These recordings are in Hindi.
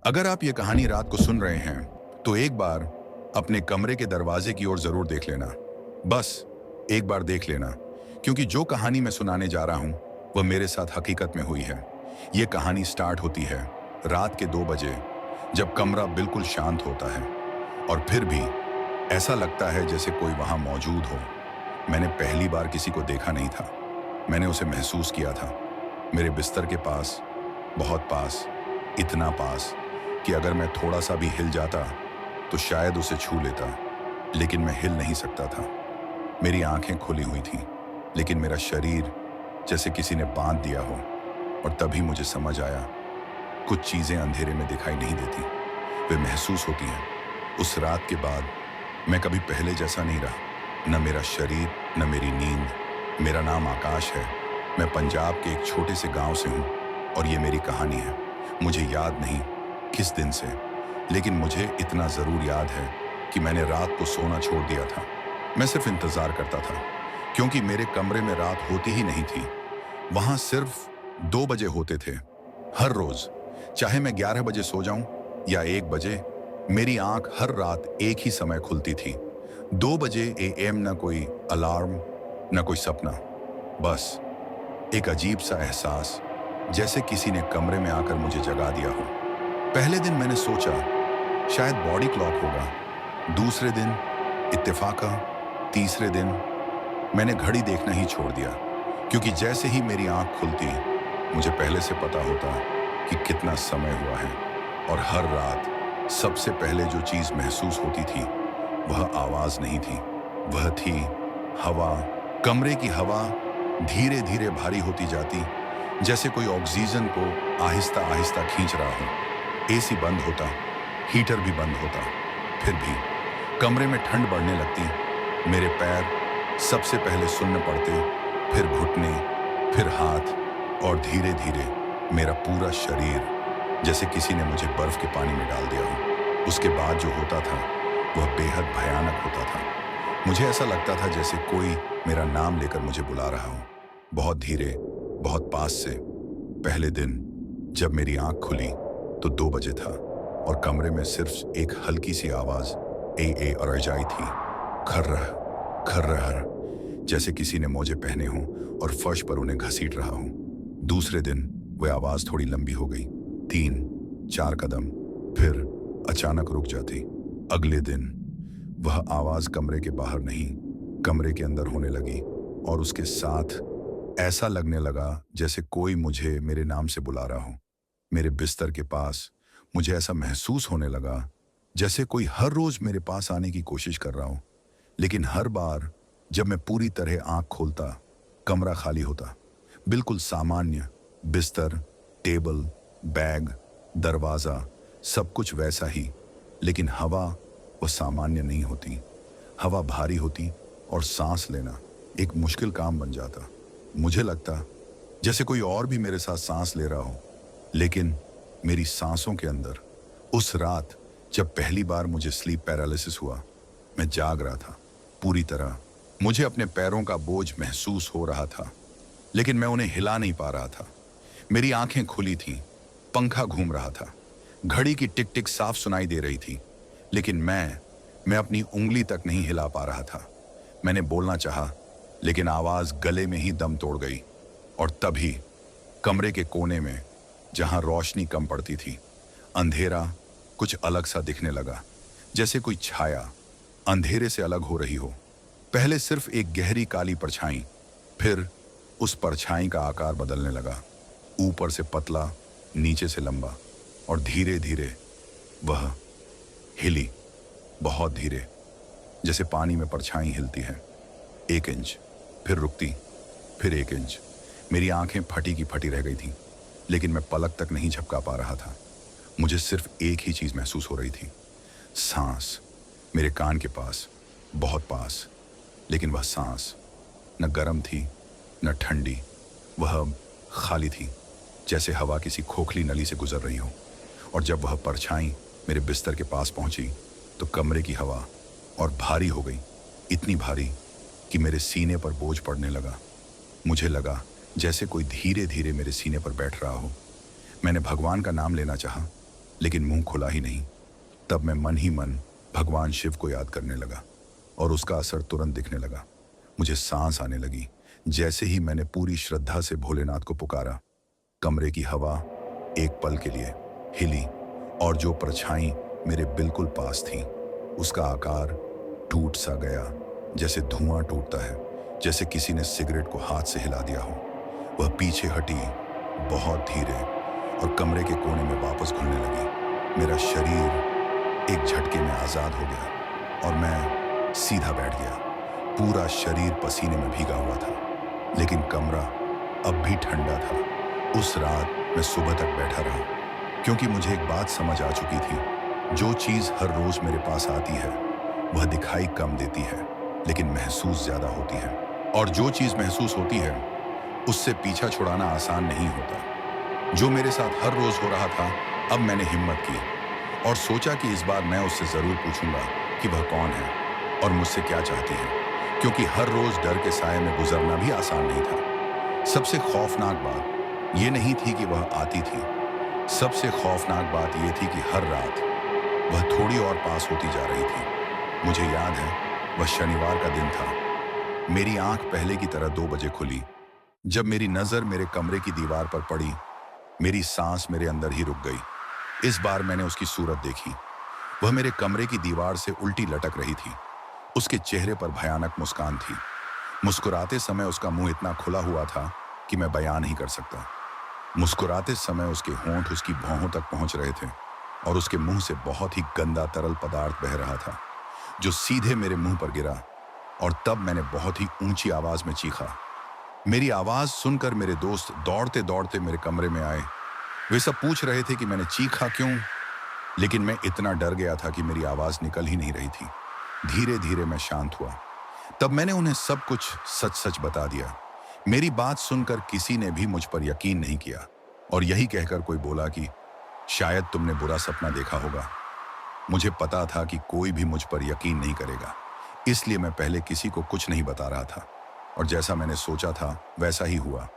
अगर आप ये कहानी रात को सुन रहे हैं तो एक बार अपने कमरे के दरवाजे की ओर जरूर देख लेना। बस एक बार देख लेना, क्योंकि जो कहानी मैं सुनाने जा रहा हूं वह मेरे साथ हकीकत में हुई है। ये कहानी स्टार्ट होती है रात के 2 बजे, जब कमरा बिल्कुल शांत होता है और फिर भी ऐसा लगता है जैसे कोई वहां मौजूद हो। मैंने पहली बार किसी को देखा नहीं था, मैंने उसे महसूस किया था। मेरे बिस्तर के पास, बहुत पास, इतना पास कि अगर मैं थोड़ा सा भी हिल जाता तो शायद उसे छू लेता, लेकिन मैं हिल नहीं सकता था। मेरी आंखें खुली हुई थीं, लेकिन मेरा शरीर जैसे किसी ने बांध दिया हो। और तभी मुझे समझ आया, कुछ चीजें अंधेरे में दिखाई नहीं देती, वे महसूस होती हैं। उस रात के बाद मैं कभी पहले जैसा नहीं रहा, न मेरा शरीर न मेरी नींद। मेरा नाम आकाश है, मैं पंजाब के एक छोटे से गांव से हूं और ये मेरी कहानी है। मुझे याद नहीं किस दिन से, लेकिन मुझे इतना जरूर याद है कि मैंने रात को सोना छोड़ दिया था। मैं सिर्फ इंतजार करता था, क्योंकि मेरे कमरे में रात होती ही नहीं थी। वहां सिर्फ 2 बजे होते थे हर रोज। चाहे मैं 11 बजे सो जाऊं या 1 बजे, मेरी आंख हर रात एक ही समय खुलती थी। 2 बजे AM, न कोई अलार्म न कोई सपना, बस एक अजीब सा एहसास, जैसे किसी ने कमरे में आकर मुझे जगा दिया हो। पहले दिन मैंने सोचा शायद बॉडी क्लॉक होगा, दूसरे दिन इत्तेफाका, तीसरे दिन मैंने घड़ी देखना ही छोड़ दिया, क्योंकि जैसे ही मेरी आंख खुलती मुझे पहले से पता होता कि कितना समय हुआ है। और हर रात सबसे पहले जो चीज महसूस होती थी वह आवाज नहीं थी, वह थी हवा। कमरे की हवा धीरे धीरे भारी होती जाती, जैसे कोई ऑक्सीजन को आहिस्ता आहिस्ता खींच रहा हो। AC बंद होता, हीटर भी बंद होता, फिर भी कमरे में ठंड बढ़ने लगती। मेरे पैर सबसे पहले सुन्न पड़ते, फिर घुटने, फिर हाथ, और धीरे धीरे मेरा पूरा शरीर, जैसे किसी ने मुझे बर्फ के पानी में डाल दिया हो। उसके बाद जो होता था वह बेहद भयानक होता था। मुझे ऐसा लगता था जैसे कोई मेरा नाम लेकर मुझे बुला रहा हो, बहुत धीरे, बहुत पास से। पहले दिन जब मेरी आंख खुली तो 2 बजे था और कमरे में सिर्फ एक हल्की सी आवाज ए अरजाई थी, खर्रह खर्रह, जैसे किसी ने मोजे पहने हों और फर्श पर उन्हें घसीट रहा हो। दूसरे दिन वह आवाज थोड़ी लंबी हो गई, 3-4 कदम, फिर अचानक रुक जाती। अगले दिन वह आवाज कमरे के बाहर नहीं, कमरे के अंदर होने लगी, और उसके साथ ऐसा लगने लगा जैसे कोई मुझे मेरे नाम से बुला रहा हो। मेरे बिस्तर के पास मुझे ऐसा महसूस होने लगा जैसे कोई हर रोज मेरे पास आने की कोशिश कर रहा हो। लेकिन हर बार जब मैं पूरी तरह आंख खोलता, कमरा खाली होता, बिल्कुल सामान्य। बिस्तर, टेबल, बैग, दरवाजा, सब कुछ वैसा ही, लेकिन हवा वो सामान्य नहीं होती। हवा भारी होती और सांस लेना एक मुश्किल काम बन जाता। मुझे लगता जैसे कोई और भी मेरे साथ सांस ले रहा हो, लेकिन मेरी सांसों के अंदर, उस रात जब पहली बार मुझे स्लीप पैरालिसिस हुआ, मैं जाग रहा था पूरी तरह। मुझे अपने पैरों का बोझ महसूस हो रहा था, लेकिन मैं उन्हें हिला नहीं पा रहा था। मेरी आंखें खुली थीं, पंखा घूम रहा था, घड़ी की टिक टिक साफ सुनाई दे रही थी, लेकिन मैं अपनी उंगली तक नहीं हिला पा रहा था। मैंने बोलना चाहा, लेकिन आवाज गले में ही दम तोड़ गई। और तभी कमरे के कोने में, जहां रोशनी कम पड़ती थी, अंधेरा कुछ अलग सा दिखने लगा, जैसे कोई छाया अंधेरे से अलग हो रही हो। पहले सिर्फ एक गहरी काली परछाई, फिर उस परछाई का आकार बदलने लगा, ऊपर से पतला, नीचे से लंबा, और धीरे धीरे वह हिली, बहुत धीरे, जैसे पानी में परछाई हिलती है। 1 इंच, फिर रुकती, फिर 1 इंच। मेरी आंखें फटी की फटी रह गई थीं, लेकिन मैं पलक तक नहीं झपका पा रहा था। मुझे सिर्फ एक ही चीज महसूस हो रही थी, सांस, मेरे कान के पास, बहुत पास। लेकिन वह सांस न गर्म थी न ठंडी, वह खाली थी, जैसे हवा किसी खोखली नली से गुजर रही हो। और जब वह परछाई मेरे बिस्तर के पास पहुंची तो कमरे की हवा और भारी हो गई, इतनी भारी कि मेरे सीने पर बोझ पड़ने लगा। मुझे लगा जैसे कोई धीरे धीरे मेरे सीने पर बैठ रहा हो। मैंने भगवान का नाम लेना चाहा, लेकिन मुंह खुला ही नहीं। तब मैं मन ही मन भगवान शिव को याद करने लगा और उसका असर तुरंत दिखने लगा। मुझे सांस आने लगी। जैसे ही मैंने पूरी श्रद्धा से भोलेनाथ को पुकारा, कमरे की हवा एक पल के लिए हिली और जो परछाई मेरे बिल्कुल पास थी उसका आकार टूट सा गया, जैसे धुआं टूटता है, जैसे किसी ने सिगरेट को हाथ से हिला दिया हो। वह पीछे हटी बहुत धीरे और कमरे के कोने में वापस घुलने लगी। मेरा शरीर एक झटके में आजाद हो गया और मैं सीधा बैठ गया। पूरा शरीर पसीने में भीगा हुआ था, लेकिन कमरा अब भी ठंडा था। उस रात मैं सुबह तक बैठा रहा, क्योंकि मुझे एक बात समझ आ चुकी थी। जो चीज हर रोज मेरे पास आती है वह दिखाई कम देती है, लेकिन महसूस ज्यादा होती है। और जो चीज महसूस होती है उससे पीछा छुड़ाना आसान नहीं होता। जो मेरे साथ हर रोज हो रहा था, अब मैंने हिम्मत की और सोचा कि इस बार मैं उससे जरूर पूछूंगा कि वह कौन है और मुझसे क्या चाहती है, क्योंकि हर रोज डर के साए में गुजरना भी आसान नहीं था। सबसे खौफनाक बात ये नहीं थी कि वह आती थी, सबसे खौफनाक बात यह थी कि हर रात वह थोड़ी और पास होती जा रही थी। मुझे याद है, वह शनिवार का दिन था। मेरी आंख पहले की तरह 2 बजे खुली। जब मेरी नजर मेरे कमरे की दीवार पर पड़ी, मेरी सांस मेरे अंदर ही रुक गई। इस बार मैंने उसकी सूरत देखी। वह मेरे कमरे की दीवार से उल्टी लटक रही थी। उसके चेहरे पर भयानक मुस्कान थी। मुस्कुराते समय उसका मुंह इतना खुला हुआ था कि मैं बयान नहीं कर सकता। मुस्कुराते समय उसके होंठ उसकी भौहों तक पहुंच रहे थे और उसके मुंह से बहुत ही गंदा तरल पदार्थ बह रहा था, जो सीधे मेरे मुंह पर गिरा। और तब मैंने बहुत ही ऊंची आवाज में चीखा। मेरी आवाज सुनकर मेरे दोस्त दौड़ते दौड़ते मेरे कमरे में आए। वे सब पूछ रहे थे कि मैंने चीखा क्यों, लेकिन मैं इतना डर गया था कि मेरी आवाज निकल ही नहीं रही थी। धीरे धीरे मैं शांत हुआ। तब मैंने उन्हें सब कुछ सच सच बता दिया। मेरी बात सुनकर किसी ने भी मुझ पर यकीन नहीं किया और यही कहकर कोई बोला कि शायद तुमने बुरा सपना देखा होगा। मुझे पता था कि कोई भी मुझ पर यकीन नहीं करेगा, इसलिए मैं पहले किसी को कुछ नहीं बता रहा था। और जैसा मैंने सोचा था वैसा ही हुआ,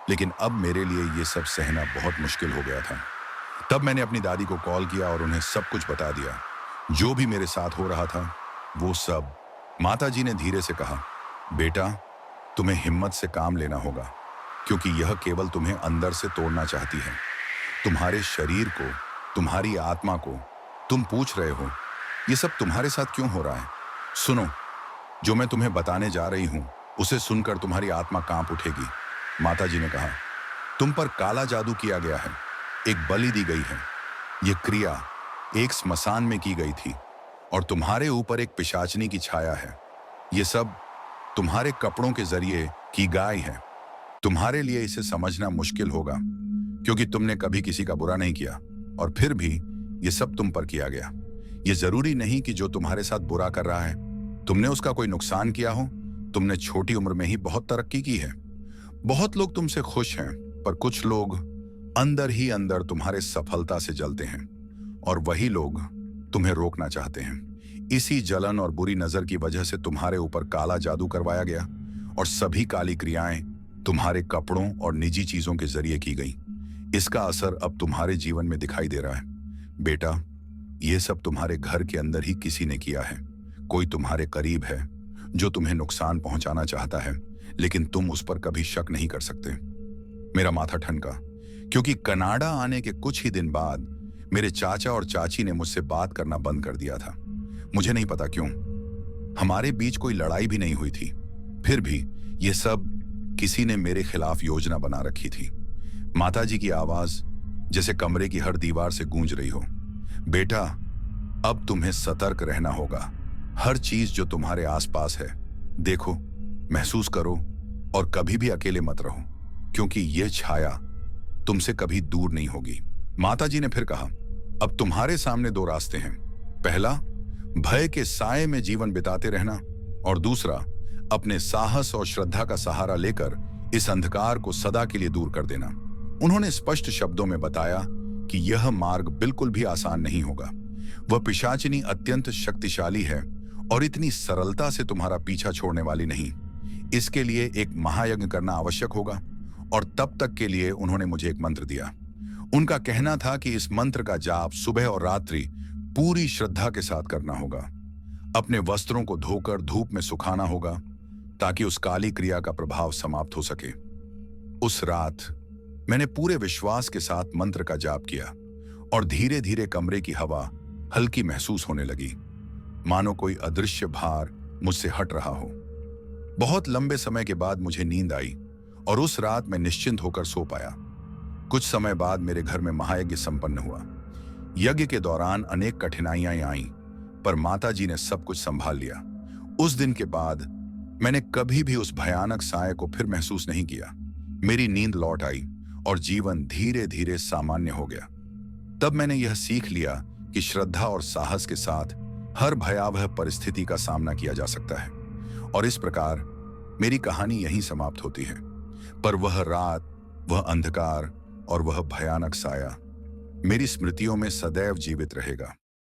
लेकिन अब मेरे लिए ये सब सहना बहुत मुश्किल हो गया था। तब मैंने अपनी दादी को कॉल किया और उन्हें सब कुछ बता दिया, जो भी मेरे साथ हो रहा था वो सब। माताजी ने धीरे से कहा, बेटा, तुम्हें हिम्मत से काम लेना होगा, क्योंकि यह केवल तुम्हें अंदर से तोड़ना चाहती है, तुम्हारे शरीर को, तुम्हारी आत्मा को। तुम पूछ रहे हो ये सब तुम्हारे साथ क्यों हो रहा है? सुनो, जो मैं तुम्हें बताने जा रही हूं उसे सुनकर तुम्हारी आत्मा कांप उठेगी। माताजी ने कहा, तुम पर काला जादू किया गया है, एक बलि दी गई है। यह क्रिया एक स्मशान में की गई थी और तुम्हारे ऊपर एक पिशाचनी की छाया है। यह सब तुम्हारे कपड़ों के जरिए की गाय है। तुम्हारे लिए इसे समझना मुश्किल होगा, क्योंकि तुमने कभी किसी का बुरा नहीं किया और फिर भी यह सब तुम पर किया गया। यह जरूरी नहीं कि जो तुम्हारे साथ बुरा कर रहा है तुमने उसका कोई नुकसान किया हो। तुमने छोटी उम्र में ही बहुत तरक्की की है। बहुत लोग तुमसे खुश हैं, पर कुछ लोग अंदर ही अंदर तुम्हारे सफलता से जलते हैं और वही लोग तुम्हें रोकना चाहते हैं। इसी जलन और बुरी नजर की वजह से तुम्हारे ऊपर काला जादू करवाया गया और सभी काली क्रियाएं तुम्हारे कपड़ों और निजी चीजों के जरिए की गई। इसका असर अब तुम्हारे जीवन में दिखाई दे रहा है। बेटा, यह सब तुम्हारे घर के अंदर ही किसी ने किया है। कोई तुम्हारे करीब है जो तुम्हें नुकसान पहुंचाना चाहता है, लेकिन तुम उस पर कभी शक नहीं कर सकते। मेरा माथा ठनका, क्योंकि कनाडा आने के कुछ ही दिन बाद मेरे चाचा और चाची ने मुझसे बात करना बंद कर दिया था। मुझे नहीं पता क्यों। हमारे बीच कोई लड़ाई भी नहीं हुई थी, फिर भी यह सब किसी ने मेरे खिलाफ योजना बना रखी थी। माताजी की आवाज जैसे कमरे की हर दीवार से गूंज रही हो, बेटा, अब तुम्हें सतर्क रहना होगा। हर चीज जो तुम्हारे आसपास है, देखो, महसूस करो और कभी भी अकेले मत रहो, क्योंकि यह छाया तुमसे कभी दूर नहीं होगी। माताजी ने फिर कहा, अब तुम्हारे सामने 2 रास्ते हैं। पहला, भय के साए में जीवन बिताते रहना, और दूसरा, अपने साहस और श्रद्धा का सहारा लेकर इस अंधकार को सदा के लिए दूर कर देना। उन्होंने स्पष्ट शब्दों में बताया कि यह मार्ग बिल्कुल भी आसान नहीं होगा। वह पिशाचिनी अत्यंत शक्तिशाली है और इतनी सरलता से तुम्हारा पीछा छोड़ने वाली नहीं। इसके लिए एक महायज्ञ करना आवश्यक होगा, और तब तक के लिए उन्होंने मुझे एक मंत्र दिया। उनका कहना था कि इस मंत्र का जाप सुबह और रात्रि पूरी श्रद्धा के साथ करना होगा। अपने वस्त्रों को धोकर धूप में सुखाना होगा ताकि उस काली क्रिया का प्रभाव समाप्त हो सके। उस रात मैंने पूरे विश्वास के साथ मंत्र का जाप किया और धीरे धीरे कमरे की हवा हल्की महसूस होने लगी, मानो कोई अदृश्य भार मुझसे हट रहा हो। बहुत लंबे समय के बाद मुझे नींद आई और उस रात मैं निश्चिंत होकर सो पाया। कुछ समय बाद मेरे घर में महायज्ञ संपन्न हुआ। यज्ञ के दौरान अनेक कठिनाइयां आईं, पर माताजी ने सब कुछ संभाल लिया। उस दिन के बाद मैंने कभी भी उस भयानक साय को फिर महसूस नहीं किया। मेरी नींद लौट आई और जीवन धीरे धीरे सामान्य हो गया। तब मैंने यह सीख लिया कि श्रद्धा और साहस के साथ हर भयावह परिस्थिति का सामना किया जा सकता है। और इस प्रकार मेरी कहानी यहीं समाप्त होती है। पर वह रात, वह अंधकार और वह भयानक साया मेरी स्मृतियों में सदैव जीवित रहेगा।